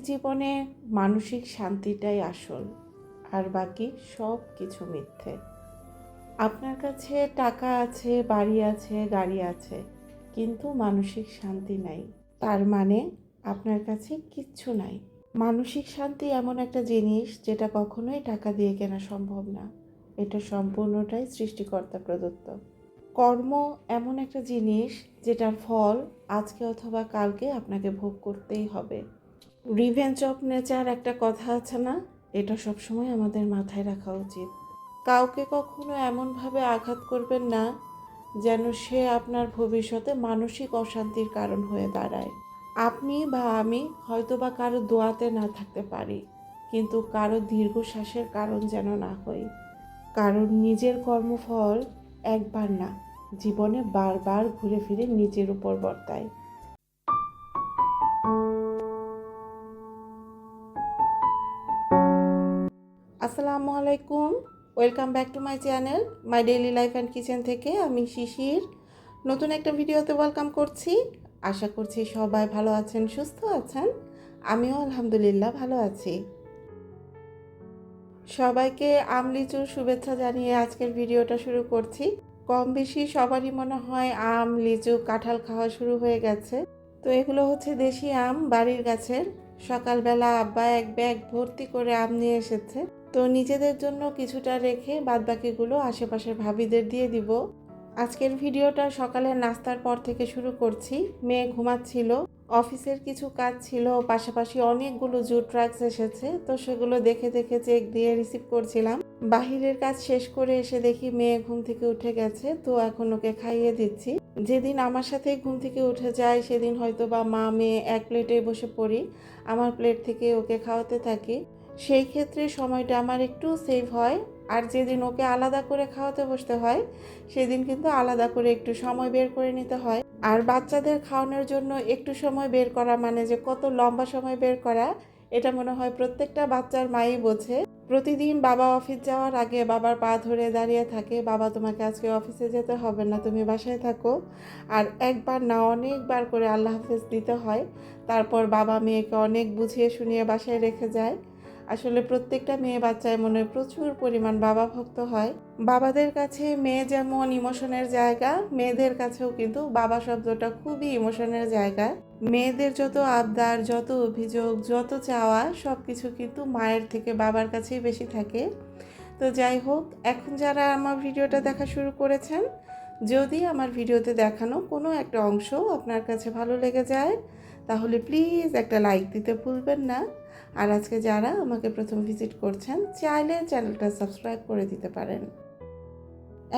জীবনে মানসিক শান্তিটাই আসল, আর বাকি সব কিছু মিথ্যে। আপনার কাছে টাকা আছে, বাড়ি আছে, গাড়ি আছে, কিন্তু মানসিক শান্তি নাই, তার মানে আপনার কাছে কিচ্ছু নাই। মানসিক শান্তি এমন একটা জিনিস যেটা কখনোই টাকা দিয়ে কেনা সম্ভব না। এটা সম্পূর্ণটাই সৃষ্টিকর্তা প্রদত্ত। কর্ম এমন একটা জিনিস যেটার ফল আজকে অথবা কালকে আপনাকে ভোগ করতেই হবে। রিভেঞ্জ অফ নেচার একটা কথা আছে না, এটা সবসময় আমাদের মাথায় রাখা উচিত। কাউকে কখনো এমনভাবে আঘাত করবেন না যেন সে আপনার ভবিষ্যতে মানসিক অশান্তির কারণ হয়ে দাঁড়ায়। আপনি বা আমি হয়তো বা কারো দোয়াতে না থাকতে পারি, কিন্তু কারো দীর্ঘশ্বাসের কারণ যেন না হই। কারণ নিজের কর্মফল একবার না, জীবনে বারবার ঘুরে ফিরে নিজের উপর বর্তায়। আসসালামু আলাইকুম, welcome back to my channel my daily life and kitchen থেকে আমি শিশির নতুন একটা ভিডিওতে ওয়েলকাম করছি। আশা করছি সবাই ভালো আছেন, সুস্থ আছেন। আমিও আলহামদুলিল্লাহ ভালো আছি। সবাইকে লিচুর শুভেচ্ছা জানিয়ে আজকের ভিডিওটা শুরু করছি। কম বেশি সবারই মনে হয় লিচু কাঁঠাল খাওয়া শুরু হয়ে গেছে। তো এগুলো হচ্ছে দেশি আম, বাড়ির গাছের। সকালবেলা আব্বা এক ব্যাগ ভর্তি করে আম নিয়ে এসেছে, তো নিজেদের জন্য কিছুটা রেখে বাদবাকিগুলো আশেপাশের ভাবিদের দিয়ে দিব। আজকের ভিডিওটা সকালের নাস্তার পর থেকে শুরু করছি। মেয়ে ঘুমাচ্ছিল, অফিসের কিছু কাজ ছিল, পাশাপাশি অনেকগুলো জুট ট্রাক্স এসেছে, তো সেগুলো দেখে দেখে চেক দিয়ে রিসিভ করছিলাম। বাহিরের কাজ শেষ করে এসে দেখি মেয়ে ঘুম থেকে উঠে গেছে, তো এখন ওকে খাইয়ে দিচ্ছি। যেদিন আমার সাথে ঘুম থেকে উঠে যায় সেদিন হয়তো বা মা মেয়ে এক প্লেটে বসে পড়ি, আমার প্লেট থেকে ওকে খাওয়াতে থাকি। সেই ক্ষেত্রে সময়টা আমার একটু সেভ হয়। আর যেদিন ওকে আলাদা করে খাওয়াতে বসতে হয় সেদিন কিন্তু আলাদা করে একটু সময় বের করে নিতে হয়। আর বাচ্চাদের খাওয়ানোর জন্য একটু সময় বের করা মানে যে কত লম্বা সময় বের করা, এটা মনে হয় প্রত্যেকটা বাচ্চার মাই বোঝে। প্রতিদিন বাবা অফিস যাওয়ার আগে বাবার পা ধরে দাঁড়িয়ে থাকে, বাবা তোমাকে আজকে অফিসে যেতে হবে না, তুমি বাসায় থাকো। আর একবার না অনেকবার করে আল্লাহ হাফেজ দিতে হয়। তারপর বাবা মেয়েকে অনেক বুঝিয়ে শুনিয়ে বাসায় রেখে যায়। আসলে প্রত্যেকটা মেয়ে বাচ্চায় মনে প্রচুর পরিমাণ বাবা ভক্ত হয়। বাবাদের কাছে মেয়ে যেমন ইমোশনের জায়গা, মেয়েদের কাছেও কিন্তু বাবা শব্দটা খুবই ইমোশনের জায়গা। মেয়েদের যত আবদার, যত অভিযোগ, যত চাওয়া, সব কিছু কিন্তু মায়ের থেকে বাবার কাছেই বেশি থাকে। তো যাই হোক, এখন যারা আমার ভিডিওটা দেখা শুরু করেছেন, যদি আমার ভিডিওতে দেখানো কোনো একটা অংশ আপনার কাছে ভালো লেগে যায় তাহলে প্লিজ একটা লাইক দিতে ভুলবেন না। আর আজকে যারা আমাকে প্রথম ভিজিট করছেন, চাইলে চ্যানেলটা সাবস্ক্রাইব করে দিতে পারেন।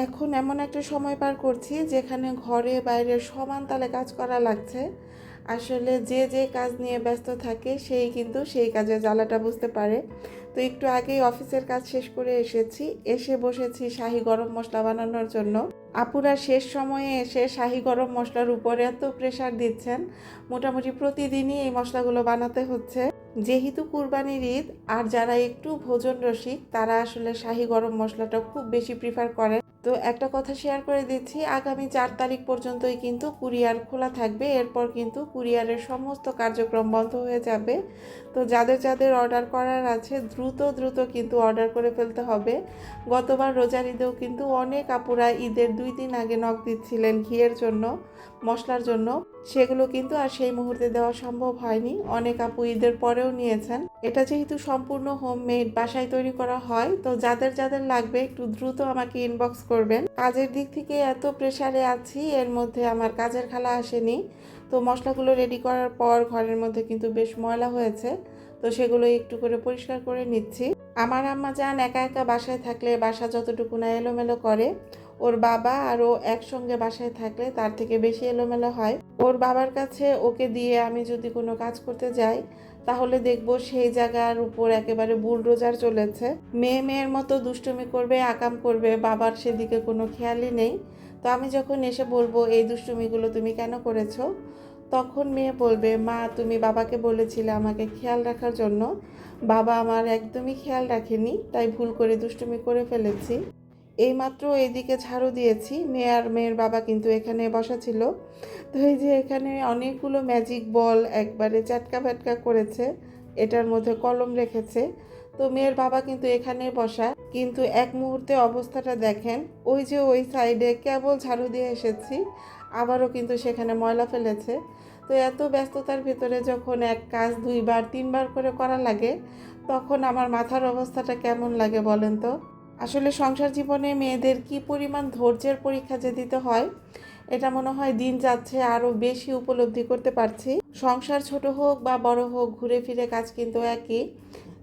এখন এমন একটা সময় পার করছি যেখানে ঘরে বাইরে সমান তালে কাজ করা লাগছে। আসলে যে যে কাজ নিয়ে ব্যস্ত থাকে সেই কিন্তু সেই কাজের জ্বালাটা বুঝতে পারে। তো একটু আগেই অফিসের কাজ শেষ করে এসে বসেছি শাহি গরম মশলা বানানোর জন্য। আপুরা শেষ সময়ে এসে শাহি গরম মশলার উপরে এত প্রেশার দিচ্ছেন, মোটামুটি প্রতিদিনই এই মশলাগুলো বানাতে হচ্ছে। যেহেতু কুরবানির ঈদ, আর যারা একটু ভোজন রসিক তারা আসলে শাহি গরম মশলাটা খুব বেশি প্রিফার করেন। তো একটা কথা শেয়ার করে দিচ্ছি, আগামী 4 তারিখ পর্যন্তই কিন্তু কুরিয়ার খোলা থাকবে। এরপর কিন্তু কুরিয়ারের সমস্ত কার্যক্রম বন্ধ হয়ে যাবে। তো যাদের যাদের অর্ডার করার আছে দ্রুত দ্রুত কিন্তু অর্ডার করে ফেলতে হবে। গতবার রোজার ঈদেও কিন্তু অনেক আপুরা ঈদের 2 দিন আগে নক দিচ্ছিলেন ঘিয়ের জন্য, মশলার জন্য। সেগুলো কিন্তু আর সেই মুহূর্তে দেওয়া সম্ভব হয়নি। অনেক আপু ঈদের পরেও নিয়েছেন। এটা যেহেতু সম্পূর্ণ হোমমেড, বাসায় তৈরি করা হয়, তো যাদের যাদের লাগবে একটু দ্রুত আমাকে ইনবক্স করবেন। কাজের দিক থেকে এত প্রেসারে আছি, এর মধ্যে আমার কাজের খালা আসেনি। তো মশলাগুলো রেডি করার পর ঘরের মধ্যে কিন্তু বেশ ময়লা হয়েছে, তো সেগুলো একটু করে পরিষ্কার করে নিচ্ছি। আমার আম্মা জান একা একা বাসায় থাকলে বাসা যতটুকু না এলোমেলো করে, ওর বাবা আর ও একসঙ্গে বাসায় থাকলে তার থেকে বেশি এলোমেলো হয়। ওর বাবার কাছে ওকে দিয়ে আমি যদি কোনো কাজ করতে যাই তাহলে দেখব সেই জায়গার উপর একেবারে বুলডোজার চলেছে। মেয়ে মেয়ের মতো দুষ্টুমি করবে, আকাম করবে, বাবার সেদিকে কোনো খেয়ালই নেই। তো আমি যখন এসে বলবো এই দুষ্টুমিগুলো তুমি কেন করেছো, তখন মেয়ে বলবে মা তুমি বাবাকে বলেছিলে আমাকে খেয়াল রাখার জন্য, বাবা আমার একদমই খেয়াল রাখেনি, তাই ভুল করে দুষ্টুমি করে ফেলেছি। এইমাত্র এদিকে ঝাড়ু দিয়েছি, মেয়ে আর মেয়ের বাবা কিন্তু এখানে বসা ছিল। তো এই যে এখানে অনেকগুলো ম্যাজিক বল একবারে চাটকা ফাটকা করেছে। এটার মধ্যে কলম রেখেছে। তো মেয়ের বাবা কিন্তু এখানে বসা, কিন্তু এক মুহূর্তে অবস্থাটা দেখেন, ওই যে ওই সাইডে কেবল ঝাড়ু দিয়ে এসেছি, আবারও কিন্তু সেখানে ময়লা ফেলেছে। তো এত ব্যস্ততার ভেতরে যখন এক কাজ 2বার 3বার করে করা লাগে, তখন আমার মাথার অবস্থাটা কেমন লাগে বলেন তো। আসলে সংসার জীবনে মেয়েদের কি পরিমাণ ধৈর্যের পরীক্ষা যে দিতে হয়, এটা মনে হয় দিন যাচ্ছে আরও বেশি উপলব্ধি করতে পারছি। সংসার ছোট হোক বা বড় হোক, ঘুরে ফিরে কাজ কিন্তু একই।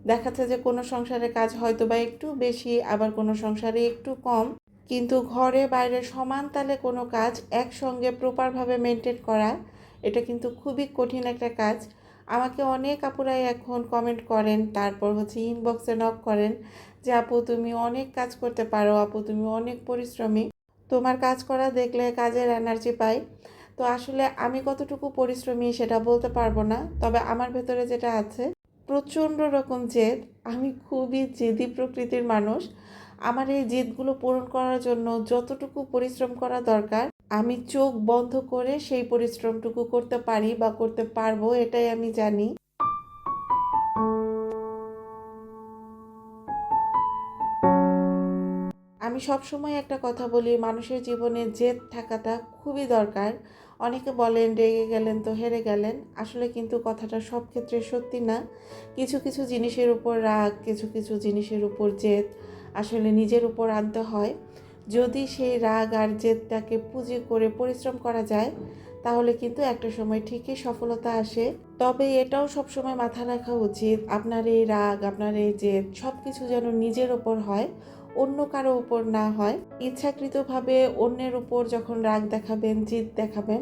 দেখাচ্ছে যে কোনো সংসারে কাজ হয়তো বা একটু বেশি, আবার কোনো সংসারে একটু কম, কিন্তু ঘরে বাইরে সমান তালে কোনো কাজ একসঙ্গে প্রপারভাবে মেনটেন করা, এটা কিন্তু খুবই কঠিন একটা কাজ। আমাকে অনেক আপুরাই এখন কমেন্ট করেন, তারপর হচ্ছে ইনবক্সে নক করেন যে আপু তুমি অনেক কাজ করতে পারো, আপু তুমি অনেক পরিশ্রমী, তোমার কাজ করা দেখলে কাজের এনার্জি পাই। তো আসলে আমি কতটুকু পরিশ্রমী সেটা বলতে পারবো না, তবে আমার ভেতরে যেটা আছে, প্রচণ্ড রকম জেদ। আমি খুবই জেদি প্রকৃতির মানুষ। আমার এই জেদগুলো পূরণ করার জন্য যতটুকু পরিশ্রম করা দরকার, আমি চোখ বন্ধ করে সেই পরিশ্রমটুকু করতে পারি বা করতে পারবো, এটাই আমি জানি। আমি সবসময় একটা কথা বলি, মানুষের জীবনে জেদ থাকাটা খুবই দরকার। অনেকে বলেন রেগে গেলেন তো হেরে গেলেন, আসলে কিন্তু কথাটা সব ক্ষেত্রে সত্যি না। কিছু কিছু জিনিসের উপর রাগ, কিছু কিছু জিনিসের উপর জেদ আসলে নিজের উপর আনতে হয়। যদি সেই রাগ আর জেদটাকে পুঁজি করে পরিশ্রম করা যায়, তাহলে কিন্তু একটা সময় ঠিকই সফলতা আসে। তবে এটাও সবসময় মাথায় রাখা উচিত, আপনার এই রাগ, আপনার এই জেদ সব কিছু যেন নিজের ওপর হয়, অন্য কারো উপর না হয়। ইচ্ছাকৃতভাবে অন্যের উপর যখন রাগ দেখাবেন, জিদ দেখাবেন,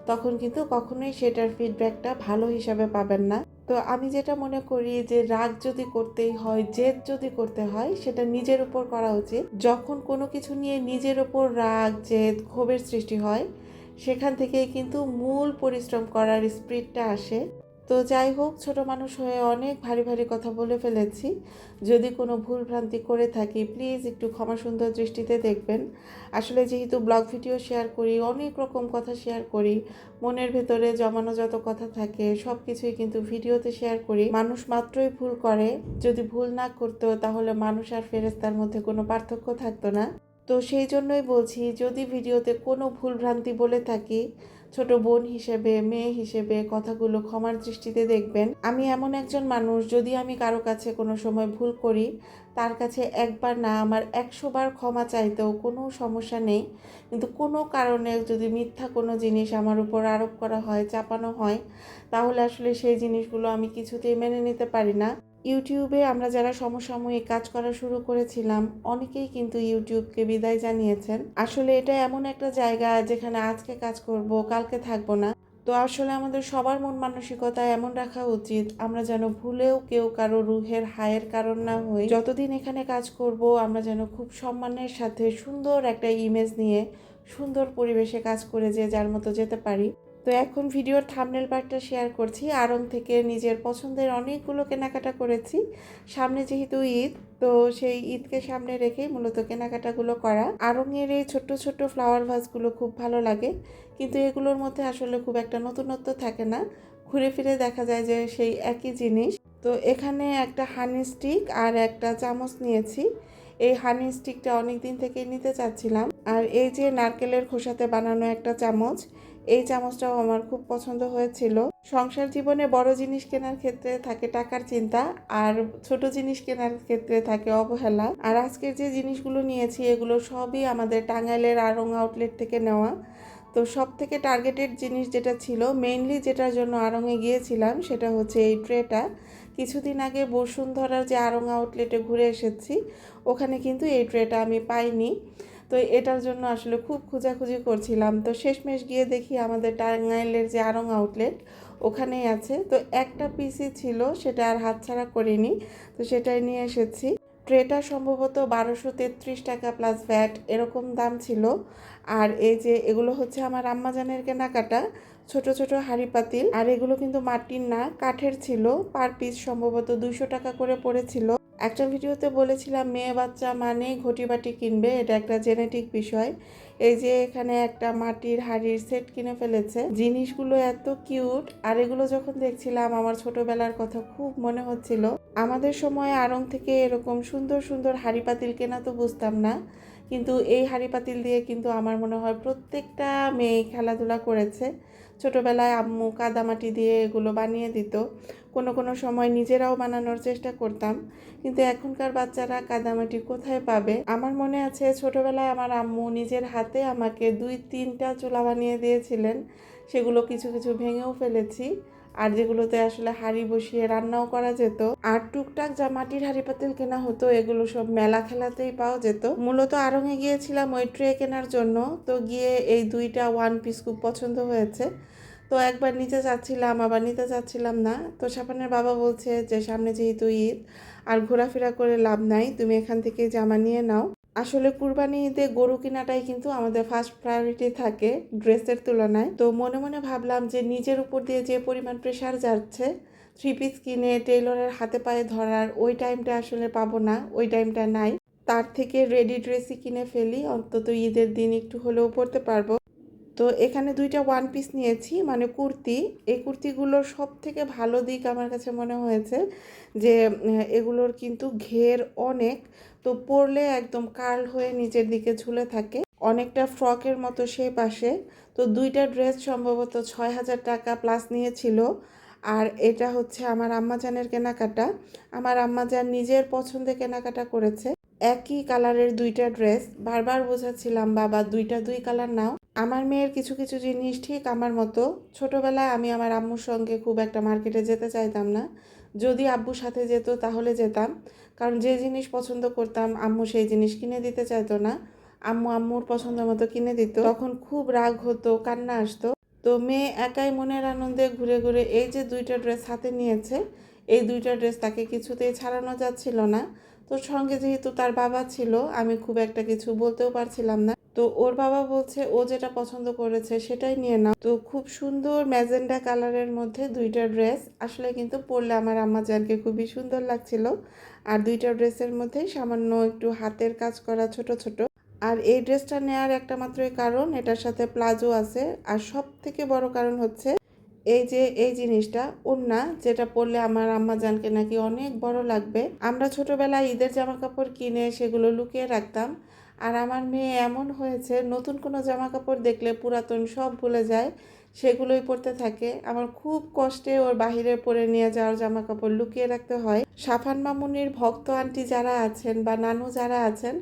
তখন কিন্তু কখনোই সেটার ফিডব্যাকটা ভালো হিসাবে পাবেন না। তো আমি যেটা মনে করি যে রাগ যদি করতেই হয়, জেদ যদি করতে হয়, সেটা নিজের উপর করা উচিত। যখন কোনো কিছু নিয়ে নিজের উপর রাগ, জেদ, ক্ষোভের সৃষ্টি হয়, সেখান থেকেই কিন্তু মূল পরিশ্রম করার স্পিরিটটা আসে। তো যাই হোক, ছোট মানুষ হয়ে অনেক ভারী ভারী কথা বলে ফেলেছি। যদি কোনো ভুল ভ্রান্তি করে থাকি, প্লিজ একটু ক্ষমা সুন্দর দৃষ্টিতে দেখবেন। আসলে যেহেতু ব্লগ ভিডিও শেয়ার করি, অনেক রকম কথা শেয়ার করি, মনের ভেতরে জমানো যত কথা থাকে সব কিছুই কিন্তু ভিডিওতে শেয়ার করি। মানুষ মাত্রই ভুল করে, যদি ভুল না করতো তাহলে মানুষ আর ফেরেশতার মধ্যে কোনো পার্থক্য থাকতো না। তো সেই জন্যই বলছি, যদি ভিডিওতে কোনো ভুল ভ্রান্তি বলে থাকি, ছোট বোন হিসেবে, মেয়ে হিসেবে কথাগুলো ক্ষমার দৃষ্টিতে দেখবেন। আমি এমন একজন মানুষ, যদি আমি কারো কাছে কোনো সময় ভুল করি, তার কাছে একবার না, আমার 100বার ক্ষমা চাইতেও কোনো সমস্যা নেই। কিন্তু কোনো কারণে যদি মিথ্যা কোনো জিনিস আমার উপর আরোপ করা হয়, চাপানো হয়, তাহলে আসলে সেই জিনিসগুলো আমি কিছুতেই মেনে নিতে পারি না। ইউটিউবে আমরা যারা সমসাময়িক কাজ করা শুরু করেছিলাম, অনেকেই কিন্তু ইউটিউবকে বিদায় জানিয়েছেন। আসলে এটা এমন একটা জায়গা যেখানে আজকে কাজ করব, কালকে থাকবো না। তো আসলে আমাদের সবার মন মানসিকতা এমন রাখা উচিত, আমরা যেন ভুলেও কেউ কারো রুহের হায়ের কারণ না হই। যতদিন এখানে কাজ করব, আমরা যেন খুব সম্মানের সাথে সুন্দর একটা ইমেজ নিয়ে সুন্দর পরিবেশে কাজ করে যে যার মতো যেতে পারি। তো এখন ভিডিওর থাম্বনেল পার্টটা শেয়ার করছি। আড়ং থেকে নিজের পছন্দের অনেকগুলো কেনাকাটা করেছি। সামনে যেহেতু ঈদ, তো সেই ঈদকে সামনে রেখেই মূলত কেনাকাটাগুলো করা। আড়ংয়ের এই ছোট্ট ছোট্ট ফ্লাওয়ার ভাসগুলো খুব ভালো লাগে, কিন্তু এগুলোর মধ্যে আসলে খুব একটা নতুনত্ব থাকে না। ঘুরে ফিরে দেখা যায় যে সেই একই জিনিস। তো এখানে একটা হানি স্টিক আর একটা চামচ নিয়েছি। এই হানি স্টিকটা অনেক দিন থেকেই নিতে চাচ্ছিলাম। আর এই যে নারকেলের খোসাতে বানানো একটা চামচ, এই চামচটাও আমার খুব পছন্দ হয়েছিল। সংসার জীবনে বড় জিনিস কেনার ক্ষেত্রে থাকে টাকার চিন্তা, আর ছোট জিনিস কেনার ক্ষেত্রে থাকে অবহেলা। আর আজকের যে জিনিসগুলো নিয়েছি, এগুলো সবই আমাদের টাঙ্গাইলের আড়ং আউটলেট থেকে নেওয়া। তো সব থেকে টার্গেটেড জিনিস যেটা ছিল, মেইনলি যেটার জন্য আড়ংয়ে গিয়েছিলাম, সেটা হচ্ছে এই ট্রেটা। কিছুদিন আগে বসুন্ধরার যে আড়ং আউটলেটে ঘুরে এসেছি, ওখানে কিন্তু এই ট্রেটা আমি পাইনি। তো এটার জন্য আসলে খুব খোঁজাখুঁজি করছিলাম। তো শেষমেশ গিয়ে দেখি আমাদের টাঙ্গাইলের যে আড়ং আউটলেট, ওখানেই আছে। তো একটা পিসই ছিল, সেটা আর হাতছাড়া করিনি, তো সেটাই নিয়ে এসেছি। ট্রেটা সম্ভবত 1233 টাকা প্লাস ভ্যাট এরকম দাম ছিল। আর এই যে এগুলো হচ্ছে আমার আম্মাজানের কেনাকাটা, ছোট ছোট হাঁড়ি পাতিল। আর এগুলো কিন্তু মাটির না, কাঠের ছিল। পার পিস সম্ভবত 200 টাকা করে পড়েছিল। একটা ভিডিওতে বলেছিলাম মেয়ে বাচ্চা মানে ঘটি বাটি কিনবে, এটা একটা জেনেটিক বিষয়। এই যে এখানে একটা মাটির হাঁড়ির সেট কিনে ফেলেছে। জিনিসগুলো এত কিউট, আর এগুলো যখন দেখছিলাম আমার ছোটবেলার কথা খুব মনে হচ্ছিল। আমাদের সময় আড়ং থেকে এরকম সুন্দর সুন্দর হাঁড়ি পাতিল কেনা তো বুঝতাম না, কিন্তু এই হাঁড়ি পাতিল দিয়ে কিন্তু আমার মনে হয় প্রত্যেকটা মেয়ে খেলাধুলা করেছে। ছোটবেলায় আম্মু কাদামাটি দিয়ে এগুলো বানিয়ে দিত, কোনো কোনো সময় নিজেরাও বানানোর চেষ্টা করতাম, কিন্তু এখনকার বাচ্চারা কাদামাটি কোথায় পাবে। আমার মনে আছে ছোটবেলায় আমার আম্মু নিজের হাতে আমাকে 2-3টা চুলা বানিয়ে দিয়েছিলেন, সেগুলো কিছু কিছু ভেঙেও ফেলেছি। আর যেগুলোতে আসলে হাঁড়ি বসিয়ে রান্নাও করা যেত, আর টুকটাক যা মাটির হাঁড়ি পাতিল কেনা হতো এগুলো সব মেলা খেলাতেই পাওয়া যেত। মূলত আড়ংয়ে গিয়েছিলাম ওই ট্রে কেনার জন্য, তো গিয়ে এই 2টা ওয়ান পিস খুব পছন্দ হয়েছে। তো একবার নিতে চাচ্ছিলাম, আবার নিতে চাচ্ছিলাম না। তো সাপানের বাবা বলছে যে সামনে যেহেতু ঈদ, আর ঘোরাফেরা করে লাভ নাই, তুমি এখান থেকে জামা নিয়ে নাও। আসলে কুরবানি ঈদে গরু কেনাটাই কিন্তু আমাদের ফার্স্ট প্রায়োরিটি থাকে ড্রেসের তুলনায়। তো মনে মনে ভাবলাম যে নিজের উপর দিয়ে যে পরিমাণ প্রেশার যাচ্ছে, 3 পিস কিনে টেইলরের হাতে পায়ে ধরার ওই টাইমটা আসলে পাবো না, ওই টাইমটা নাই। তার থেকে রেডি ড্রেসই কিনে ফেলি, অন্তত ঈদের দিন একটু হলেও পরতে পারবো। তো এখানে 2টা ওয়ান পিস নিয়েছি, মানে কুর্তি। এই কুর্তিগুলোর সব থেকে ভালো দিক আমার কাছে মনে হয়েছে যে এগুলোর কিন্তু ঘের অনেক, তো পরলে একদম কার্ল হয়ে নিচের দিকে ঝুলে থাকে, অনেকটা ফ্রকের মতো শেপ আসে। তো 2টা ড্রেস সম্ভবত 6,000 টাকা প্লাস নিয়েছিল। আর এটা হচ্ছে আমার আম্মাজানের কেনাকাটা। আমার আম্মাজান নিজের পছন্দে কেনাকাটা করেছে। একই কালারের 2টা ড্রেস, বারবার বোঝাচ্ছিলাম বাবা 2টা 2 কালার নাও। আমার মেয়ের কিছু কিছু জিনিস ঠিক আমার মতো। ছোটবেলায় আমি আমার আম্মুর সঙ্গে খুব একটা মার্কেটে যেতে চাইতাম না, যদি আব্বুর সাথে যেত তাহলে যেতাম, কারণ যে জিনিস পছন্দ করতাম আম্মু সেই জিনিস কিনে দিতে চাইতো না। আম্মু আম্মুর পছন্দ মতো কিনে দিত, তখন খুব রাগ হতো, কান্না আসতো। তো মেয়ে একাই মনের আনন্দে ঘুরে ঘুরে এই যে 2টা ড্রেস হাতে নিয়েছে, এই 2টা ড্রেস তাকে কিছুতেই ছাড়ানো যাচ্ছিল না। তো সঙ্গে যেহেতু তার বাবা ছিল, আমি খুব একটা কিছু বলতেও পারছিলাম না। তো ওর বাবা বলছে ও যেটা পছন্দ করেছে সেটাই নিয়ে নাও। তো খুব সুন্দর ম্যাজেন্ডা কালারের মধ্যে 2টা ড্রেস, আসলে কিন্তু পরলে আমার আম্মাজানকে খুবই সুন্দর লাগছিল। আর 2টা ড্রেসের মধ্যে সামান্য একটু হাতের কাজ করা ছোট ছোট। আর এই ড্রেসটা নেওয়ার একটা মাত্রই কারণ, এটার সাথে প্লাজো আছে। আর সব থেকে বড় কারণ হচ্ছে এই যে এই জিনিসটা, ওড়না, যেটা পরলে আমার আম্মাজানকে নাকি অনেক বড় লাগবে। আমরা ছোটবেলায় ঈদের জামা কাপড় কিনে সেগুলো লুকিয়ে রাখতাম, আর আমার মেয়ে এমন হয়েছে নতুন কোনো জামা কাপড় দেখলে পুরাতন সব ভুলে যায়, সেগুলোই পরতে থাকে। আমার খুব কষ্টে ওর বাহিরে পরে নিয়ে যাওয়ার জামা কাপড় লুকিয়ে রাখতে হয়। সাফান মামুনির ভক্ত আন্টি যারা আছেন বা নানু যারা আছেন,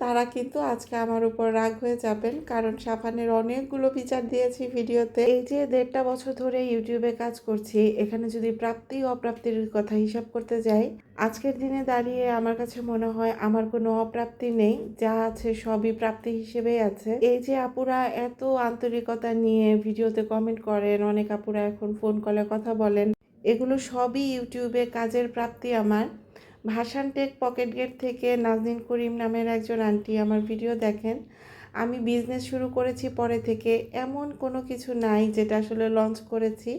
তারা কিন্তু আজকে আমার উপর রাগ হয়ে যাবেন, কারণ সাফানের অনেকগুলো বিচার দিয়েছি ভিডিওতে। এই যে 1.5টা বছর ধরে ইউটিউবে কাজ করছি, এখানে যদি প্রাপ্তি অপ্রাপ্তির কথা হিসাব করতে যাই, আজকের দিনে দাঁড়িয়ে আমার কাছে মনে হয় আমার কোনো অপ্রাপ্তি নেই, যা আছে সবই প্রাপ্তি হিসেবেই আছে। এই যে আপুরা এত আন্তরিকতা নিয়ে ভিডিওতে কমেন্ট করেন, অনেক আপুরা এখন ফোন কলে কথা বলেন, এগুলো সবই ইউটিউবে কাজের প্রাপ্তি আমার। ভাসান টেক পকেট গেট থেকে নাজনীন করিম নামের একজন আন্টি আমার ভিডিও দেখেন। আমি বিজনেস শুরু করেছি পরে থেকে, এমন কোনো কিছু নাই যেটা আসলে লঞ্চ করেছি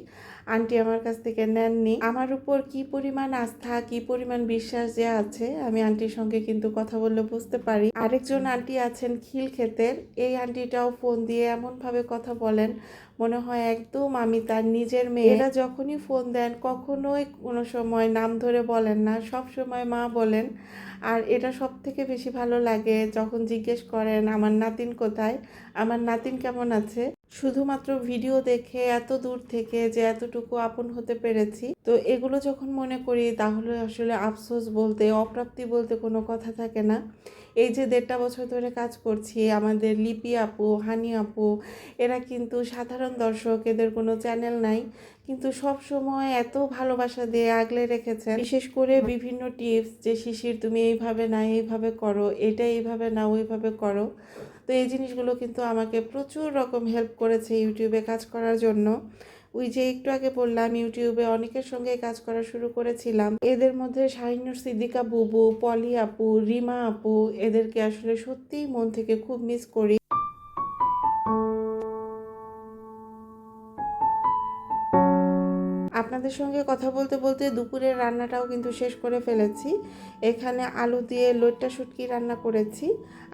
আন্টি আমার কাছ থেকে নেননি। আমার উপর কি পরিমাণ আস্থা, কি পরিমাণ বিশ্বাস যে আছে, আমি আন্টির সঙ্গে কিন্তু কথা বললে বুঝতে পারি। আরেকজন আন্টি আছেন খিলক্ষেতের, এই আন্টিটাও ফোন দিয়ে এমনভাবে কথা বলেন মনে হয় একদম আমি তার নিজের মেয়ে। এরা যখনই ফোন দেন কখনোই কোনো সময় নাম ধরে বলেন না, সব সময় মা বলেন। আর এটা সব থেকে বেশি ভালো লাগে যখন জিজ্ঞেস করেন আমার নাতিন কোথায়, আমার নাতিন কেমন আছে। শুধুমাত্র ভিডিও দেখে এত দূর থেকে যে এতটুকু আপন হতে পেরেছি, তো এগুলো যখন মনে করি তাহলে আসলে আফসোস বলতে, অপ্রাপ্তি বলতে কোনো কথা থাকে না। এই যে 1.5টা বছর ধরে কাজ করছি, আমাদের লিপি আপু, হানি আপু, এরা কিন্তু সাধারণ দর্শক, এদের কোনো চ্যানেল নাই, কিন্তু সব সময় এত ভালোবাসা দিয়ে আগলে রেখেছেন। বিশেষ করে বিভিন্ন টিপস, যে শিশির তুমি এইভাবে না এইভাবে করো, এটা এইভাবে না ওইভাবে করো। তো এই জিনিসগুলো কিন্তু আমাকে প্রচুর রকম হেল্প করেছে ইউটিউবে কাজ করার জন্য। ওই যে একটু আগে বললাম ইউটিউবে অনেকের সঙ্গে কাজ করা শুরু করেছিলাম, এদের মধ্যে শাহিনুর সিদ্দিকা বুবু, পলি আপু, রিমা আপু, এদেরকে আসলে সত্যিই মন থেকে খুব মিস করি। আপনাদের সঙ্গে কথা বলতে বলতে দুপুরের রান্নাটাও কিন্তু শেষ করে ফেলেছি। এখানে আলু দিয়ে লইট্টা শুটকি রান্না করেছি,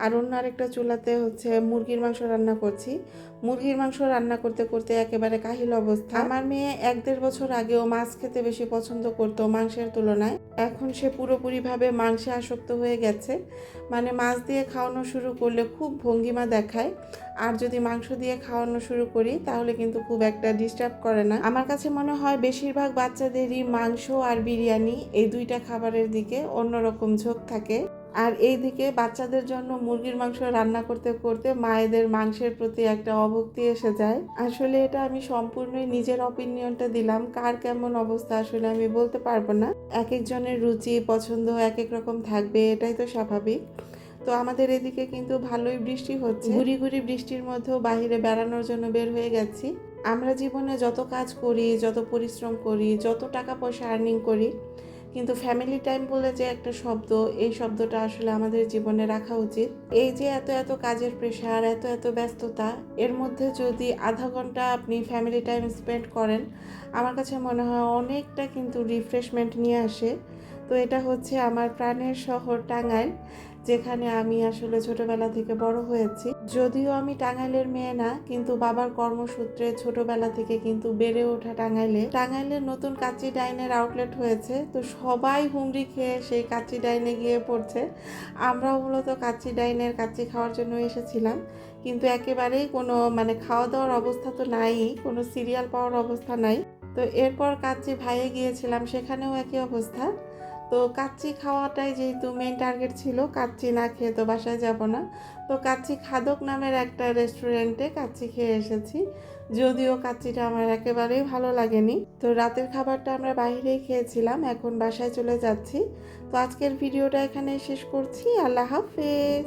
আর অন্য আরেকটা চুলাতে হচ্ছে মুরগির মাংস রান্না করছি। মুরগির মাংস রান্না করতে করতে একেবারে কাহিল অবস্থা। আমার মেয়ে 1-1.5 বছর আগেও মাছ খেতে বেশি পছন্দ করতো মাংসের তুলনায়। এখন সে পুরোপুরিভাবে মাংসে আসক্ত হয়ে গেছে। মানে মাছ দিয়ে খাওয়ানো শুরু করলে খুব ভঙ্গিমা দেখায়, আর যদি মাংস দিয়ে খাওয়ানো শুরু করি তাহলে কিন্তু খুব একটা ডিস্টার্ব করে না। আমার কাছে মনে হয় বেশিরভাগ বাচ্চাদেরই মাংস আর বিরিয়ানি এই দুইটা খাবারের দিকে অন্যরকম ঝোঁক থাকে। আর এইদিকে বাচ্চাদের জন্য মুরগির মাংস রান্না করতে করতে মায়েদের মাংসের প্রতি একটা অভক্তি এসে যায়। আসলে এটা আমি সম্পূর্ণই নিজের অপিনিয়নটা দিলাম, কার কেমন অবস্থা আসলে আমি বলতে পারবো না। এক একজনের রুচি পছন্দ এক এক রকম থাকবে, এটাই তো স্বাভাবিক। তো আমাদের এদিকে কিন্তু ভালোই বৃষ্টি হচ্ছে, গুড়ি গুড়ি বৃষ্টির মধ্যেও বাইরে বেড়ানোর জন্য বের হয়ে গেছি। আমরা জীবনে যত কাজ করি, যত পরিশ্রম করি, যত টাকা পয়সা আর্নিং করি, কিন্তু ফ্যামিলি টাইম বলে যে একটা শব্দ, এই শব্দটা আসলে আমাদের জীবনে রাখা উচিত। এই যে এত এত কাজের প্রেশার, এত এত ব্যস্ততা, এর মধ্যে যদি আধা ঘন্টা আপনি ফ্যামিলি টাইম স্পেন্ড করেন, আমার কাছে মনে হয় অনেকটা কিন্তু রিফ্রেশমেন্ট নিয়ে আসে। তো এটা হচ্ছে আমার প্রাণের শহর টাঙ্গাইল, যেখানে আমি আসলে ছোটবেলা থেকে বড় হয়েছি। যদিও আমি টাঙ্গাইলের মেয়ে না, কিন্তু বাবার কর্মসূত্রে ছোটবেলা থেকে কিন্তু বেড়ে ওঠা টাঙ্গাইলের নতুন কাচ্চি ডাইনের আউটলেট হয়েছে, তো সবাই হুমড়ি খেয়ে সেই কাচ্চি ডাইনে গিয়ে পড়ছে। আমরাও মূলত কাচ্চি ডাইনের কাচ্চি খাওয়ার জন্য এসেছিলাম, কিন্তু একেবারেই কোনো খাওয়া দাওয়ার অবস্থা তো নাই, কোনো সিরিয়াল পাওয়ার অবস্থা নাই। তো এরপর কাচ্চি ভাইয়ে গিয়েছিলাম, সেখানেও একই অবস্থা। তো কাচ্চি খাওয়াটাই যেহেতু মেইন টার্গেট ছিল, কাচ্চি না খেয়ে তো বাসায় যাব না। তো কাচ্চি খাদক নামের একটা রেস্টুরেন্টে কাচ্চি খেয়ে এসেছি, যদিও কাচ্চিটা আমার একেবারেই ভালো লাগেনি। তো রাতের খাবারটা আমরা বাইরেই খেয়েছিলাম, এখন বাসায় চলে যাচ্ছি। তো আজকের ভিডিওটা এখানে শেষ করছি। আল্লাহ হাফেজ।